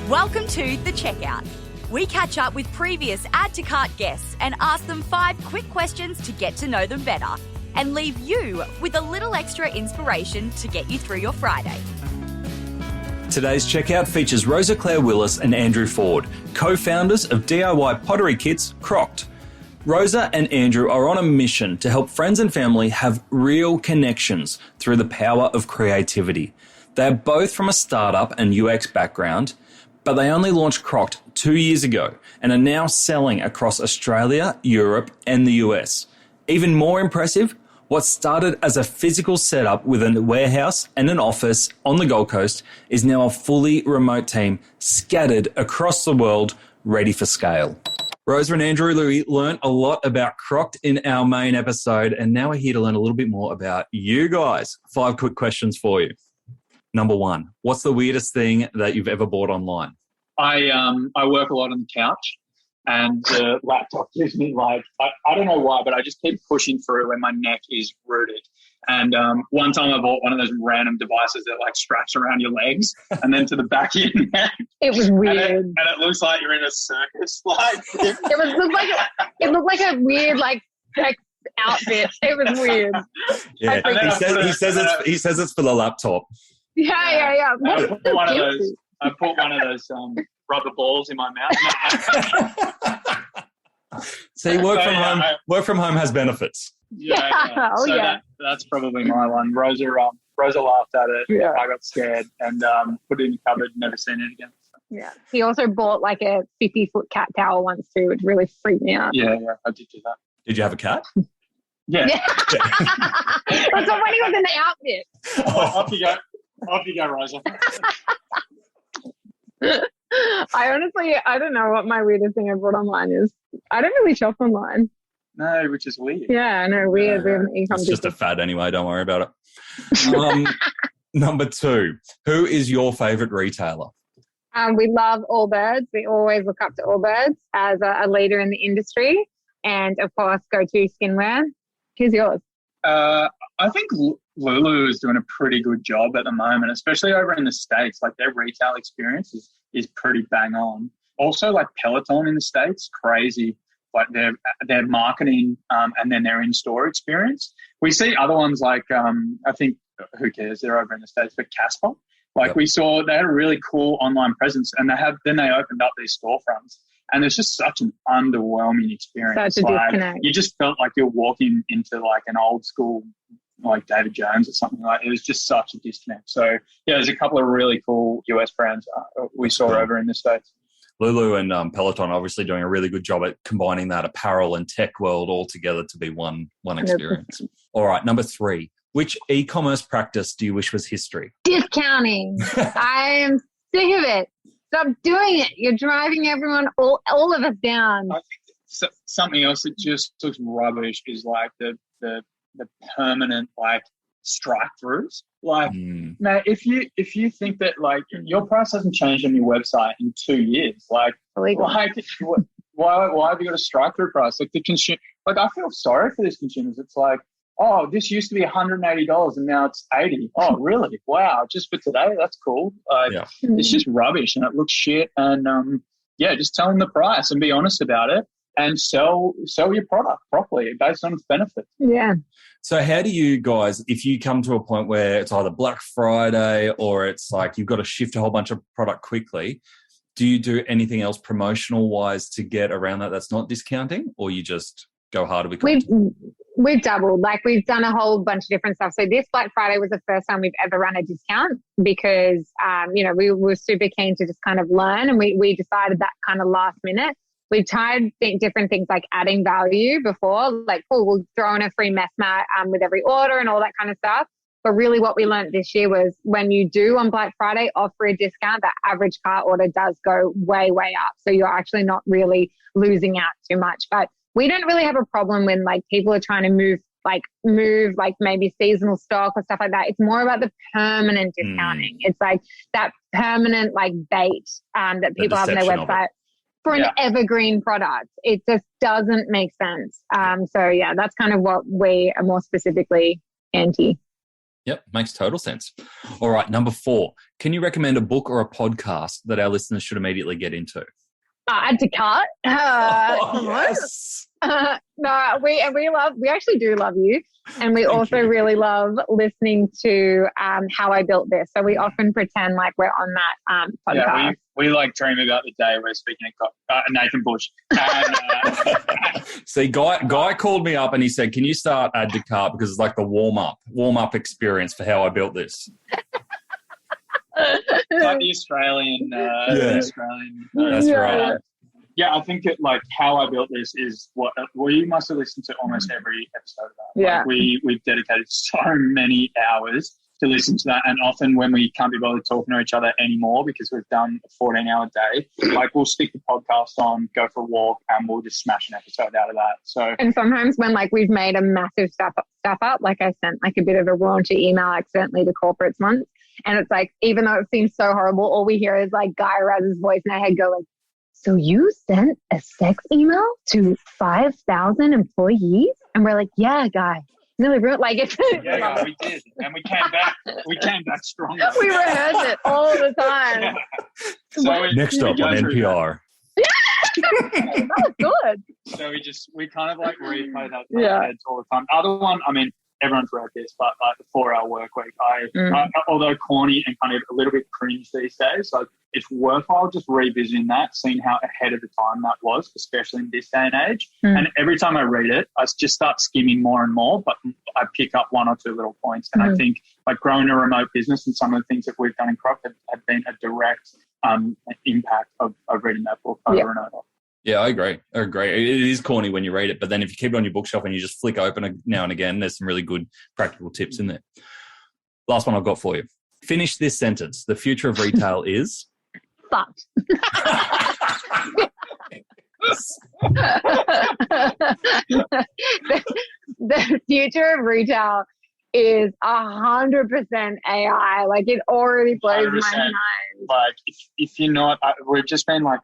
Welcome to The Checkout. We catch up with previous Add to Cart guests and ask them 5 quick questions to get to know them better and leave you with a little extra inspiration to get you through your Friday. Today's checkout features Rosa-Clare Willis and Andrew Ford, co-founders of DIY pottery kits Crockd. Rosa and Andrew are on a mission to help friends and family have real connections through the power of creativity. They're both from a startup and UX background, but they only launched Crockd 2 years ago and are now selling across Australia, Europe, and the US. Even more impressive, what started as a physical setup with a warehouse and an office on the Gold Coast is now a fully remote team scattered across the world, ready for scale. Rosa and Andrew, we learned a lot about Crockd in our main episode, and now we're here to learn a little bit more about you guys. 5 quick questions for you. Number 1, what's the weirdest thing that you've ever bought online? I work a lot on the couch, and the laptop gives me I don't know why, but I just keep pushing through when my neck is rooted. And one time I bought one of those random devices that straps around your legs and then to the back of your neck. It was weird. And it looks like you're in a circus. It looked like a weird outfit. It was weird. Yeah, he says it's for the laptop. Yeah. I put one of those rubber balls in my mouth. See, work from home has benefits. Yeah. That's probably my one. Rosa laughed at it. Yeah. I got scared and put it in the cupboard. Never seen it again. Yeah. He also bought a 50-foot cat towel once too, which really freaked me out. Yeah, I did do that. Did you have a cat? Yeah. That's when he was in the outfit. Off you go, Rosa. I don't know what my weirdest thing I bought online is. I don't really shop online. No, which is weird. Yeah, I know, weird. It's just a fad anyway, don't worry about it. Number 2, who is your favourite retailer? We love Allbirds. We always look up to Allbirds as a leader in the industry. And, of course, go-to skinwear. Who's yours? I think Lulu is doing a pretty good job at the moment, especially over in the States. Their retail experience is pretty bang on. Also, Peloton in the States, crazy. Their marketing and then their in-store experience. We see other ones I think, who cares, they're over in the States, but Casper. Yep. We saw they had a really cool online presence and then they opened up these storefronts. And it's just such an underwhelming experience. Such a disconnect. You just felt like you're walking into an old school David Jones or something it was just such a disconnect. So, yeah, there's a couple of really cool US brands we saw over in the States. Lulu and Peloton are obviously doing a really good job at combining that apparel and tech world all together to be one experience. All right, number 3. Which e-commerce practice do you wish was history? Discounting. I am sick of it. Stop doing it. You're driving everyone, all of us down. I think something else that just looks rubbish is the permanent strike-throughs. Now, if you think that your price hasn't changed on your website in 2 years, why have you got a strike-through price? The consumer, I feel sorry for these consumers. It's oh, this used to be $180 and now it's $80. Oh, really? Wow, just for today? That's cool. It's just rubbish and it looks shit. And just tell them the price and be honest about it and sell your product properly based on its benefits. Yeah. So how do you guys, if you come to a point where it's either Black Friday or it's you've got to shift a whole bunch of product quickly, do you do anything else promotional-wise to get around that that's not discounting, or you just go harder with content? We've doubled. We've done a whole bunch of different stuff. So this Black Friday was the first time we've ever run a discount because, we were super keen to just kind of learn, and we decided that kind of last minute. We've tried different things like adding value before, we'll throw in a free mess mat with every order and all that kind of stuff. But really what we learned this year was when you do on Black Friday offer a discount, the average cart order does go way, way up. So you're actually not really losing out too much. But we don't really have a problem when people are trying to move maybe seasonal stock or stuff like that. It's more about the permanent discounting. It's that permanent bait that people have on their website for an evergreen product. It just doesn't make sense. So that's kind of what we are more specifically anti. Yep, makes total sense. All right, number 4. Can you recommend a book or a podcast that our listeners should immediately get into? Add to cart. Yes. No, we actually do love you. And we also really love listening to How I Built This. So we often pretend like we're on that podcast. Yeah, we like dream about the day we're speaking at Nathan Bush. And, See, Guy called me up and he said, can you start Add to Cart because it's like the warm-up experience for How I Built This. like the Australian. That's right. Yeah, I think like How I Built This is what you must have listened to almost every episode of that. Yeah. Like we've dedicated so many hours to listen to that, and often when we can't be bothered talking to each other anymore because we've done a 14-hour day, like we'll stick the podcast on, go for a walk, and we'll just smash an episode out of that. So, and sometimes when like we've made a massive stuff up, like I sent like a bit of a raunchy email accidentally to corporates once, and it's like, even though it seems so horrible, all we hear is like Guy Raz's voice in our head go like, so you sent a sex email to 5,000 employees? And we're like, yeah, Guy. Really, like it's yeah, we did, and we came back stronger. We rehearse it all the time. Yeah. So next up on NPR. That was good. So we kind of like replay that in our heads all the time. Other one, I mean, everyone's read this, but like the 4-hour work week, I although corny and kind of a little bit cringe these days, so it's worthwhile just revisiting that, seeing how ahead of the time that was, especially in this day and age. And every time I read it, I just start skimming more and more, but I pick up 1 or 2 little points. And I think like growing a remote business and some of the things that we've done in Crockd have been a direct impact of reading that book over and over. Yeah, I agree. It is corny when you read it, but then if you keep it on your bookshelf and you just flick open now and again, there's some really good practical tips in there. Last one I've got for you. Finish this sentence. The future of retail is? Fucked. The future of retail is 100% AI. Like it already blows 100%. my mind. Like if you're not, we've just been like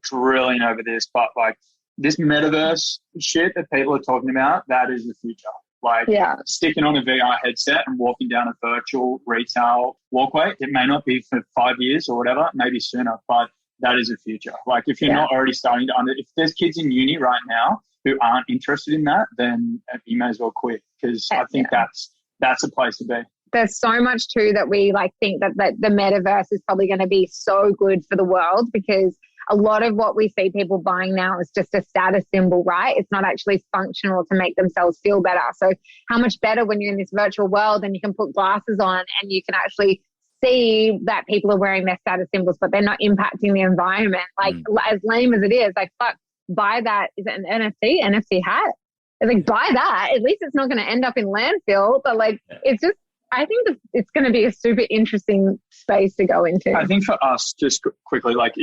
drilling over this, but like this metaverse shit that people are talking about, that is the future. Like sticking on a VR headset and walking down a virtual retail walkway, it may not be for 5 years or whatever, maybe sooner, but that is the future. Like if you're not already starting to if there's kids in uni right now who aren't interested in that, then you may as well quit, because I think that's a place to be. There's so much too that we like think that the metaverse is probably going to be so good for the world, because a lot of what we see people buying now is just a status symbol, right? It's not actually functional to make themselves feel better. So how much better when you're in this virtual world and you can put glasses on and you can actually see that people are wearing their status symbols, but they're not impacting the environment. Like as lame as it is, like fuck, buy that. Is it an NFT hat? It's like, buy that. At least it's not going to end up in landfill. But like, it's just, I think that it's going to be a super interesting space to go into. I think for us, just quickly, like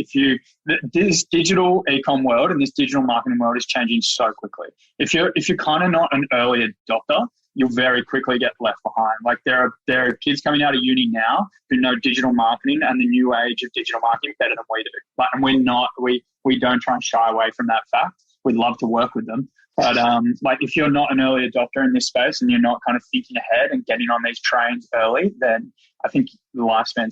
this digital e-com world and this digital marketing world is changing so quickly. If you're kind of not an early adopter, you'll very quickly get left behind. Like there are kids coming out of uni now who know digital marketing and the new age of digital marketing better than we do. Like, and we don't try and shy away from that fact. We'd love to work with them. But like if you're not an early adopter in this space and you're not kind of thinking ahead and getting on these trains early, then I think the lifespan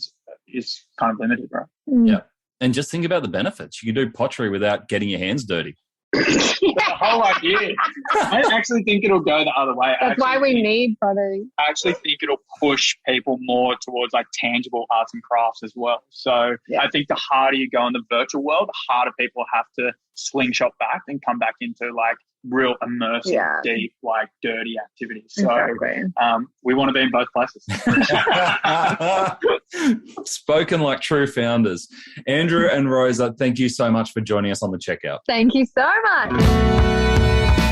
is kind of limited, right? Yeah. And just think about the benefits. You can do pottery without getting your hands dirty. The whole idea. I actually think it'll go the other way. That's why we need pottery. I actually think it'll push people more towards like tangible arts and crafts as well. So I think the harder you go in the virtual world, the harder people have to slingshot back and come back into like real immersive, deep, like dirty activities. So we want to be in both places. Spoken like true founders. Andrew and Rosa, thank you so much for joining us on the checkout. Thank you so much.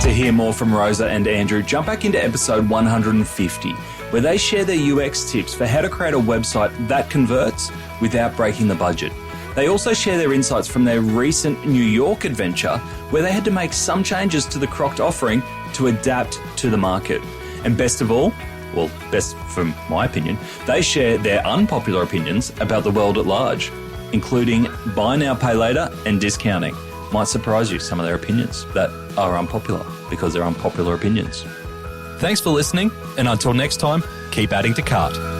To hear more from Rosa and Andrew, jump back into episode 150, where they share their UX tips for how to create a website that converts without breaking the budget. They also share their insights from their recent New York adventure, where they had to make some changes to the Crockd offering to adapt to the market. And best of all, well, best from my opinion, they share their unpopular opinions about the world at large, including buy now, pay later and discounting. Might surprise you, some of their opinions that are unpopular, because they're unpopular opinions. Thanks for listening, and until next time, keep keep adding to cart.